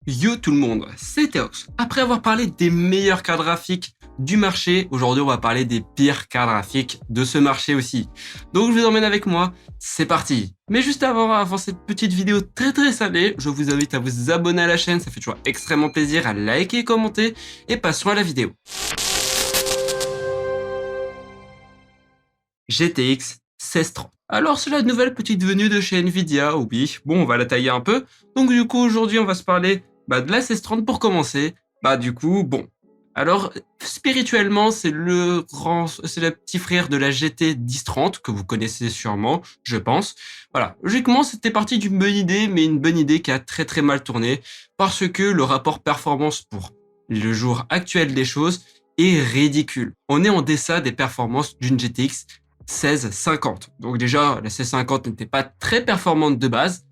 Yo tout le monde, c'est Théox. Après avoir parlé des meilleures cartes graphiques du marché, aujourd'hui on va parler des pires cartes graphiques de ce marché aussi. Donc je vous emmène avec moi, c'est parti. Mais juste avant cette petite vidéo très salée, je vous invite à vous abonner à la chaîne, ça fait toujours extrêmement plaisir, à liker et commenter, et passons à la vidéo. GTX 1630. Alors c'est la nouvelle petite venue de chez Nvidia, oui, bon on va la tailler un peu. Donc du coup aujourd'hui on va se parler de la 1630 pour commencer. Du coup, bon. Alors spirituellement c'est le petit frère de la GT 1030 que vous connaissez sûrement, je pense. Voilà, logiquement c'était parti d'une bonne idée, mais une bonne idée qui a très mal tourné parce que le rapport performance pour le jour actuel des choses est ridicule. On est en deçà des performances d'une GTX 1650. Donc déjà, la 1650 n'était pas très performante de base.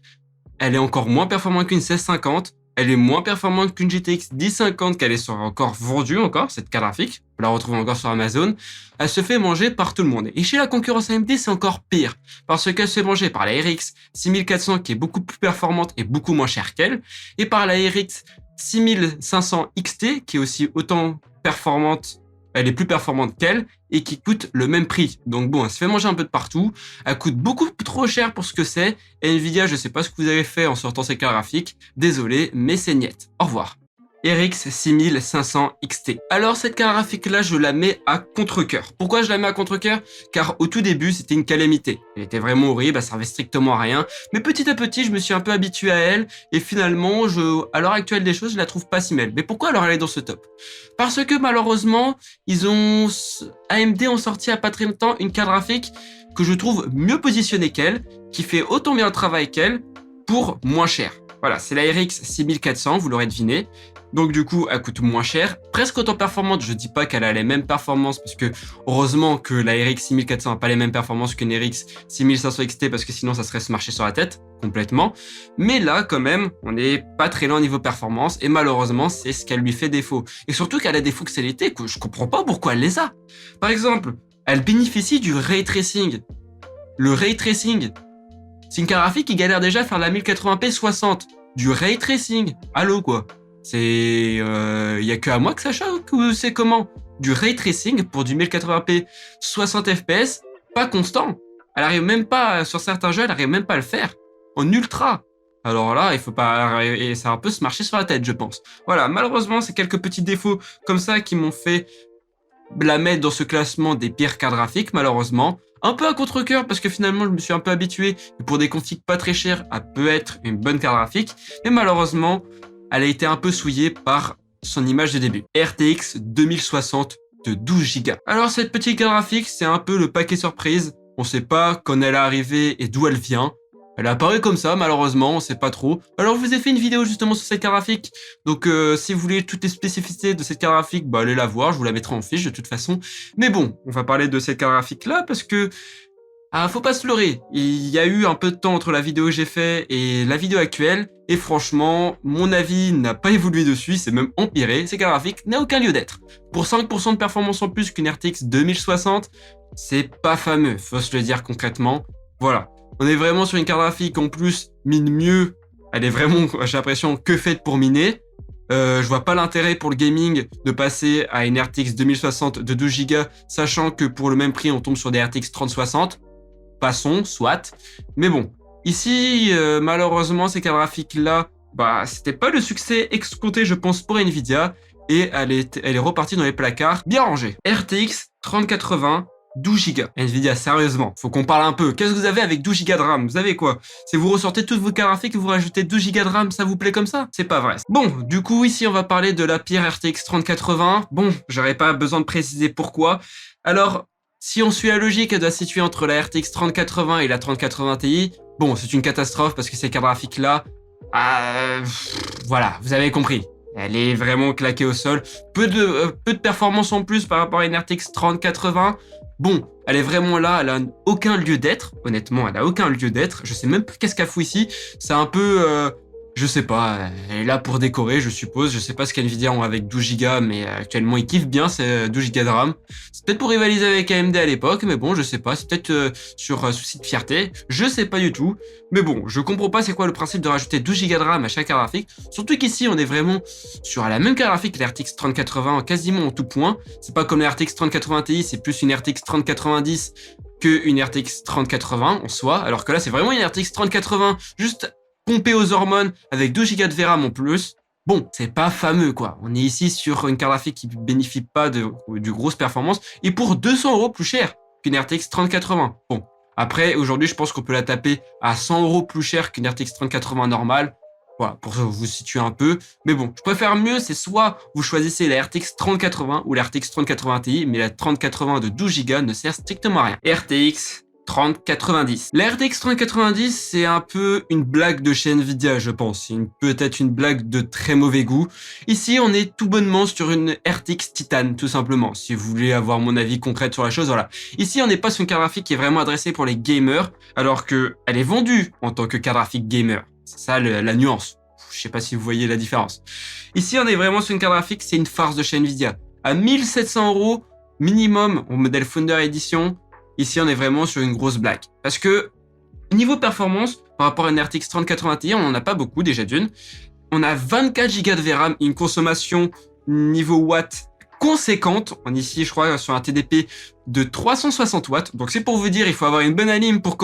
Elle est encore moins performante qu'une 1650. Elle est moins performante qu'une GTX 1050 qu'elle est encore vendue encore, cette carte graphique. Vous la retrouvez encore sur Amazon. Elle se fait manger par tout le monde. Et chez la concurrence AMD, c'est encore pire. Parce qu'elle se fait manger par la RX 6400 qui est beaucoup plus performante et beaucoup moins chère qu'elle. Et par la RX 6500 XT qui est aussi autant performante. Elle est plus performante qu'elle et qui coûte le même prix. Donc bon, elle se fait manger un peu de partout. Elle coûte beaucoup trop cher pour ce que c'est. Et Nvidia, je sais pas ce que vous avez fait en sortant ces cartes graphiques. Désolé, mais c'est niet. Au revoir. RX 6500 XT. Alors cette carte graphique là je la mets à contre-cœur. Pourquoi je la mets à contre-cœur? Car au tout début c'était une calamité. Elle était vraiment horrible, elle servait strictement à rien. Mais petit à petit je me suis un peu habitué à elle et finalement à l'heure actuelle des choses je la trouve pas si mal. Mais pourquoi alors elle est dans ce top? Parce que malheureusement AMD ont sorti à pas très longtemps une carte graphique que je trouve mieux positionnée qu'elle, qui fait autant bien le travail qu'elle pour moins cher. Voilà, c'est la RX 6400, vous l'aurez deviné. Donc du coup, elle coûte moins cher, presque autant performante. Je dis pas qu'elle a les mêmes performances, parce que heureusement que la RX 6400 n'a pas les mêmes performances qu'une RX 6500 XT, parce que sinon ça serait se marcher sur la tête, complètement. Mais là, quand même, on n'est pas très loin au niveau performance, et malheureusement, c'est ce qu'elle lui fait défaut. Et surtout qu'elle a des fonctionnalités que je comprends pas pourquoi elle les a. Par exemple, elle bénéficie du ray tracing. Le ray tracing, c'est une carte graphique qui galère déjà à faire de la 1080p 60. Du ray tracing. Allô, quoi. C'est... y a que à moi que ça choque ou c'est comment? Du ray tracing pour du 1080p 60 fps, pas constant. Elle arrive même pas, sur certains jeux, elle arrive même pas à le faire. En ultra. Alors là, il faut pas... Et ça va un peu se marcher sur la tête, je pense. Voilà, malheureusement, c'est quelques petits défauts comme ça qui m'ont fait la mettre dans ce classement des pires cartes graphiques, malheureusement. Un peu à contre-cœur parce que finalement je me suis un peu habitué et pour des configs pas très chers, elle peut être une bonne carte graphique. Mais malheureusement, elle a été un peu souillée par son image de début. RTX 2060 de 12 Go. Alors cette petite carte graphique, c'est un peu le paquet surprise. On sait pas quand elle est arrivée et d'où elle vient. Elle est apparue comme ça, malheureusement, on sait pas trop. Alors, je vous ai fait une vidéo justement sur cette carte graphique. Donc, si vous voulez toutes les spécificités de cette carte graphique, allez la voir, je vous la mettrai en fiche de toute façon. Mais bon, on va parler de cette carte graphique-là parce que... faut pas se leurrer. Il y a eu un peu de temps entre la vidéo que j'ai fait et la vidéo actuelle. Et franchement, mon avis n'a pas évolué dessus, c'est même empiré. Cette carte graphique n'a aucun lieu d'être. Pour 5% de performance en plus qu'une RTX 2060, c'est pas fameux, faut se le dire concrètement. Voilà. On est vraiment sur une carte graphique en plus mine mieux. Elle est vraiment, j'ai l'impression, que faite pour miner. Je vois pas l'intérêt pour le gaming de passer à une RTX 2060 de 12 Go, sachant que pour le même prix, on tombe sur des RTX 3060. Passons, soit. Mais bon, ici, malheureusement, ces cartes graphiques-là, c'était pas le succès escompté, je pense, pour Nvidia. Et elle est repartie dans les placards, bien rangée. RTX 3080. 12 Go. Nvidia, sérieusement, faut qu'on parle un peu. Qu'est-ce que vous avez avec 12 Go de RAM? Vous avez quoi? C'est vous ressortez toutes vos cartes graphiques et vous rajoutez 12 Go de RAM, ça vous plaît comme ça? C'est pas vrai. Bon, du coup, ici, on va parler de la pire RTX 3080. Bon, j'aurais pas besoin de préciser pourquoi. Alors, si on suit la logique, elle doit se situer entre la RTX 3080 et la 3080 Ti. Bon, c'est une catastrophe parce que ces cartes graphiques-là, voilà, vous avez compris. Elle est vraiment claquée au sol. Peu de performance en plus par rapport à une RTX 3080. Bon, elle est vraiment là, elle a aucun lieu d'être. Honnêtement, elle a aucun lieu d'être. Je sais même plus qu'est-ce qu'elle fout ici. C'est un peu Je sais pas, elle est là pour décorer, je suppose. Je sais pas ce qu'NVIDIA ont avec 12 Go, mais actuellement ils kiffent bien ces 12 Go de RAM. C'est peut-être pour rivaliser avec AMD à l'époque, mais bon, je sais pas. C'est peut-être sur souci de fierté. Je sais pas du tout. Mais bon, je comprends pas c'est quoi le principe de rajouter 12 Go de RAM à chaque carte graphique. Surtout qu'ici, on est vraiment sur la même carte graphique que la RTX 3080 quasiment en tout point. C'est pas comme la RTX 3080 Ti, c'est plus une RTX 3090 qu'une RTX 3080 en soi. Alors que là, c'est vraiment une RTX 3080 juste pompé aux hormones avec 12 Go de VRAM en plus. Bon, c'est pas fameux quoi. On est ici sur une carte graphique qui bénéficie pas de grosses performances et pour 200 € plus cher qu'une RTX 3080. Bon, après aujourd'hui, je pense qu'on peut la taper à 100 € plus cher qu'une RTX 3080 normale. Voilà, pour vous situer un peu. Mais bon, je préfère mieux, c'est soit vous choisissez la RTX 3080 ou la RTX 3080 Ti, mais la 3080 de 12 Go ne sert strictement à rien. RTX 3090. La RTX 3090, c'est un peu une blague de chez Nvidia, je pense. Peut-être une blague de très mauvais goût. Ici, on est tout bonnement sur une RTX Titan, tout simplement. Si vous voulez avoir mon avis concret sur la chose, voilà. Ici, on n'est pas sur une carte graphique qui est vraiment adressée pour les gamers, alors que elle est vendue en tant que carte graphique gamer. C'est ça la nuance. Je sais pas si vous voyez la différence. Ici, on est vraiment sur une carte graphique, c'est une farce de chez Nvidia. À 1700 € minimum au modèle Founder Edition. Ici, on est vraiment sur une grosse blague. Parce que, niveau performance, par rapport à une RTX 3080 Ti, on n'en a pas beaucoup déjà d'une. On a 24 Go de VRAM et une consommation niveau watts conséquente. On est ici, je crois, sur un TDP de 360 watts. Donc, c'est pour vous dire, il faut avoir une bonne anime pour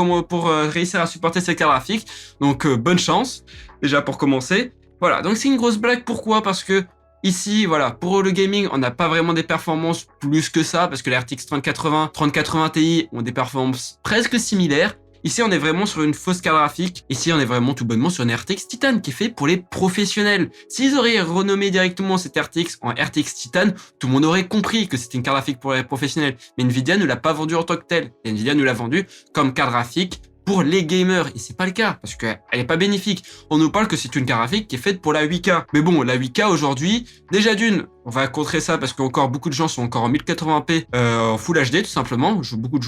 réussir à supporter cette carte graphique. Donc, bonne chance, déjà pour commencer. Voilà, donc c'est une grosse blague. Pourquoi? Parce que ici, voilà, pour le gaming, on n'a pas vraiment des performances plus que ça, parce que les RTX 3080 Ti ont des performances presque similaires. Ici, on est vraiment sur une fausse carte graphique. Ici, on est vraiment tout bonnement sur une RTX Titan qui est fait pour les professionnels. S'ils auraient renommé directement cette RTX en RTX Titan, tout le monde aurait compris que c'était une carte graphique pour les professionnels. Mais Nvidia ne l'a pas vendu en tant que telle. Et Nvidia nous l'a vendu comme carte graphique pour les gamers. Et c'est pas le cas, parce qu'elle est pas bénéfique. On nous parle que c'est une carte graphique qui est faite pour la 8K. Mais bon, la 8K aujourd'hui, déjà d'une, on va contrer ça parce qu'encore beaucoup de gens sont encore en 1080p en Full HD tout simplement. Beaucoup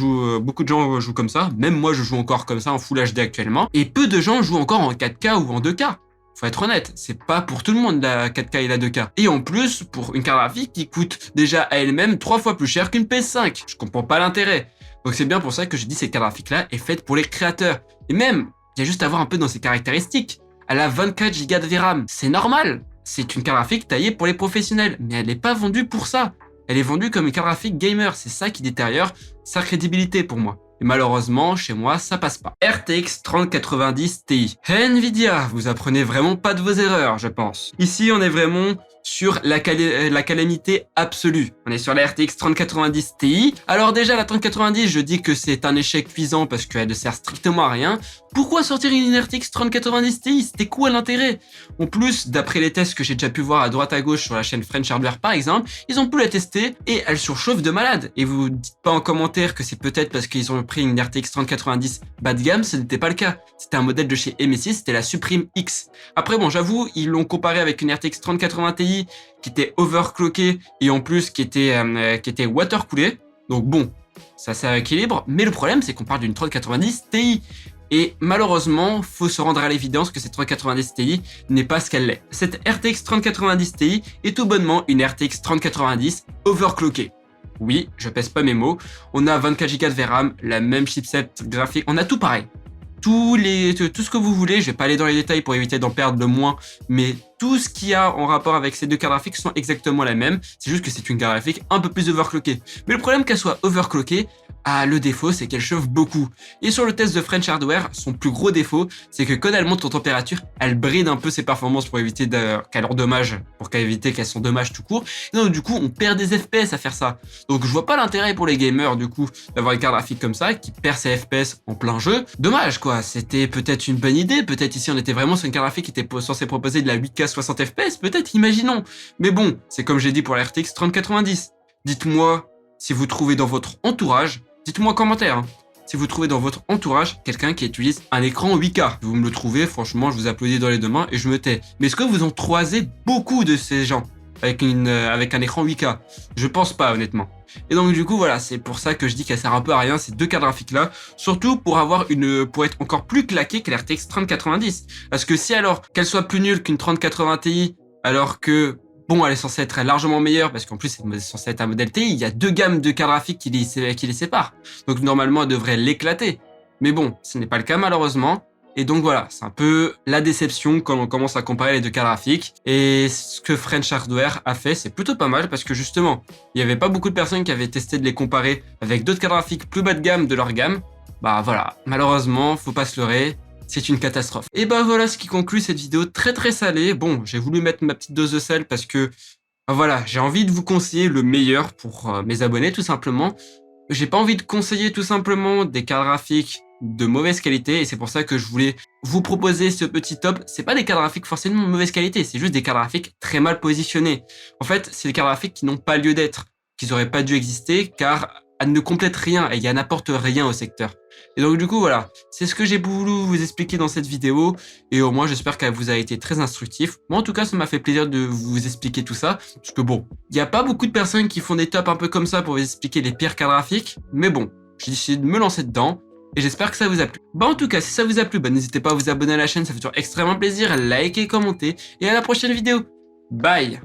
de gens jouent comme ça. Même moi, je joue encore comme ça en Full HD actuellement. Et peu de gens jouent encore en 4K ou en 2K. Faut être honnête, c'est pas pour tout le monde la 4K et la 2K. Et en plus, pour une carte graphique qui coûte déjà à elle-même 3 fois plus cher qu'une PS5. Je comprends pas l'intérêt. Donc c'est bien pour ça que je dis cette carte graphique là est faite pour les créateurs. Et même, il y a juste à voir un peu dans ses caractéristiques. Elle a 24 Go de VRAM, c'est normal. C'est une carte graphique taillée pour les professionnels, mais elle n'est pas vendue pour ça. Elle est vendue comme une carte graphique gamer, c'est ça qui détériore sa crédibilité pour moi. Et malheureusement, chez moi, ça passe pas. RTX 3090 Ti. Nvidia, vous apprenez vraiment pas de vos erreurs, je pense. Ici, on est vraiment sur la calamité absolue. On est sur la RTX 3090 Ti. Alors déjà, la 3090, je dis que c'est un échec cuisant parce qu'elle ne sert strictement à rien. Pourquoi sortir une RTX 3090 Ti? C'était quoi l'intérêt? En plus, d'après les tests que j'ai déjà pu voir à droite à gauche sur la chaîne French Hardware par exemple, ils ont pu la tester et elle surchauffe de malade. Et vous dites pas en commentaire que c'est peut-être parce qu'ils ont pris une RTX 3090 bas de gamme, ce n'était pas le cas. C'était un modèle de chez MSI, c'était la Supreme X. Après bon, j'avoue, ils l'ont comparé avec une RTX 3080 Ti qui était overclockée et en plus qui était watercoolée. Donc bon, ça c'est à équilibre, mais le problème c'est qu'on parle d'une 3090 Ti. Et malheureusement, faut se rendre à l'évidence que cette 3090 Ti n'est pas ce qu'elle est. Cette RTX 3090 Ti est tout bonnement une RTX 3090 overclockée. Oui, je pèse pas mes mots. On a 24 Go de VRAM, la même chipset graphique, on a tout pareil. Tout ce que vous voulez, je vais pas aller dans les détails pour éviter d'en perdre le moins, mais tout ce qu'il y a en rapport avec ces deux cartes graphiques sont exactement la même, c'est juste que c'est une carte graphique un peu plus overclockée. Mais le problème qu'elle soit overclockée, le défaut c'est qu'elle chauffe beaucoup. Et sur le test de French Hardware, son plus gros défaut, c'est que quand elle monte en température, elle bride un peu ses performances pour éviter qu'elle endommage, éviter qu'elle s'endommage tout court. Et donc du coup, on perd des FPS à faire ça. Donc je vois pas l'intérêt pour les gamers du coup d'avoir une carte graphique comme ça qui perd ses FPS en plein jeu. Dommage quoi, c'était peut-être une bonne idée, peut-être ici on était vraiment sur une carte graphique qui était censée proposer de la 8K 60 FPS, peut-être, imaginons. Mais bon, c'est comme j'ai dit pour la RTX 3090. Dites-moi si vous trouvez dans votre entourage, dites-moi en commentaire, hein, si vous trouvez dans votre entourage quelqu'un qui utilise un écran 8K. Vous me le trouvez, franchement, je vous applaudis dans les deux mains et je me tais. Mais est-ce que vous en croisez beaucoup de ces gens? avec un écran 8K. Je pense pas, honnêtement. Et donc du coup voilà, c'est pour ça que je dis qu'elle sert un peu à rien ces deux cartes graphiques là, surtout pour être encore plus claquée que la RTX 3090. Parce que si alors qu'elle soit plus nulle qu'une 3080 Ti, alors que bon, elle est censée être largement meilleure, parce qu'en plus c'est censé être un modèle TI, il y a deux gammes de cartes graphiques qui les séparent. Donc normalement elle devrait l'éclater. Mais bon, ce n'est pas le cas malheureusement. Et donc voilà, c'est un peu la déception quand on commence à comparer les deux cartes graphiques. Et ce que French Hardware a fait, c'est plutôt pas mal parce que justement, il n'y avait pas beaucoup de personnes qui avaient testé de les comparer avec d'autres cartes graphiques plus bas de gamme de leur gamme. Bah voilà, malheureusement, faut pas se leurrer, c'est une catastrophe. Et bah voilà ce qui conclut cette vidéo très salée. Bon, j'ai voulu mettre ma petite dose de sel parce que bah voilà, j'ai envie de vous conseiller le meilleur pour mes abonnés tout simplement. J'ai pas envie de conseiller tout simplement des cartes graphiques de mauvaise qualité et c'est pour ça que je voulais vous proposer ce petit top. C'est pas des cartes graphiques forcément de mauvaise qualité, c'est juste des cartes graphiques très mal positionnés. En fait, c'est des cartes graphiques qui n'ont pas lieu d'être, qui n'auraient pas dû exister car elles ne complètent rien et elles n'apportent rien au secteur. Et donc du coup voilà, c'est ce que j'ai voulu vous expliquer dans cette vidéo et au moins j'espère qu'elle vous a été très instructif. Moi en tout cas ça m'a fait plaisir de vous expliquer tout ça parce que bon, il n'y a pas beaucoup de personnes qui font des tops un peu comme ça pour vous expliquer les pires cartes graphiques, mais bon, j'ai décidé de me lancer dedans et j'espère que ça vous a plu. Bah en tout cas si ça vous a plu, bah n'hésitez pas à vous abonner à la chaîne, ça fait toujours extrêmement plaisir, liker, commenter et à la prochaine vidéo. Bye.